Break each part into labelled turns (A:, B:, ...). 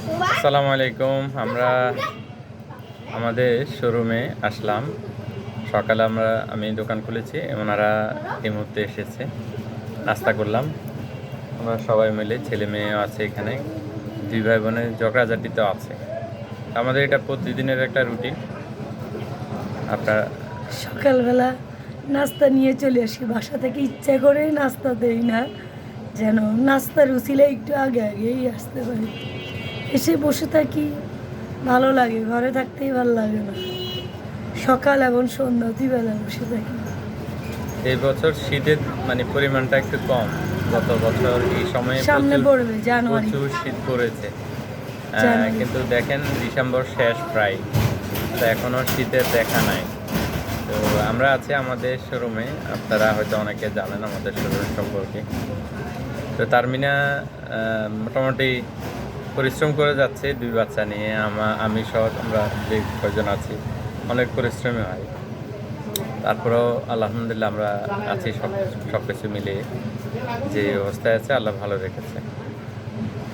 A: আসসালামু আলাইকুম। আমরা আমাদের শোরুমে আসলাম। সকালে আমি দোকান খুলেছি, ওনারা এই মুহূর্তে এসেছে। নাস্তা করলাম আমরা সবাই মিলে, ছেলে মেয়েও আছে এখানে, দুই ভাই বোনের ঝগড়াঝাটি তো আছে। আমাদের এটা প্রতিদিনের একটা রুটিন। আপনার
B: সকালবেলা নাস্তা নিয়ে চলে আসি, বাসা থেকে ইচ্ছা করেই নাস্তা দেই না, যেন নাস্তার উচিলে একটু আগে আগেই আসতে পারি। এসে বসে থাকি, ভালো লাগে, ঘরে থাকতেই ভালো লাগে না। সকাল এবং সন্ধ্যা দুইবেলা বসে থাকি।
A: এই বছর শীতের পরিমাণটা একটু কম। গত বছর এই সময়ে
B: সামনে
A: প্রচুর
B: পড়বে জানুয়ারি।
A: প্রচুর শীত পড়েছে।
B: জানুয়ারি।
A: কিন্তু দেখেন ডিসেম্বর শেষ প্রায়, তো এখনও শীতের দেখা নাই। তো আমরা আছি আমাদের শোরুমে, আপনারা হয়তো অনেকে জানেন আমাদের শোরুম সম্পর্কে। তো তারমিনা মোটামুটি পরিশ্রম করে যাচ্ছে দুই বাচ্চা নিয়ে। আমি সহ আমরা যে কয়জন আছি অনেক পরিশ্রমী হয়। তারপরেও আলহামদুলিল্লাহ আমরা আছি, সব কিছু মিলিয়ে যে অবস্থায় আছে আল্লাহ ভালো রেখেছে।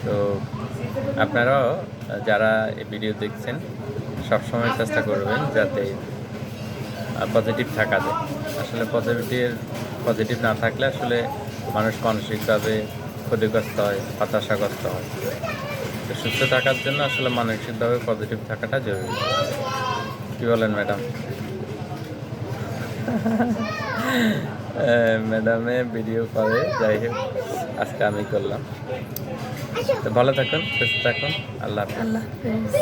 A: তো আপনারাও যারা এই ভিডিও দেখছেন সবসময় চেষ্টা করবেন যাতে পজিটিভ থাকা যায়। আসলে পজিটিভ না থাকলে আসলে মানুষ মানসিকভাবে ক্ষতিগ্রস্ত হয়, হতাশাগ্রস্ত হয়। তো সুস্থ থাকার জন্য আসলে মানসিকভাবে পজিটিভ থাকাটা জরুরি। কি বলেন ম্যাডাম? ম্যাডামে ভিডিও করে, যাই হোক আজকে আমি করলাম। তো ভালো থাকুন, সুস্থ থাকুন, আল্লাহ হাফেজ।
B: আল্লাহ হাফেজ।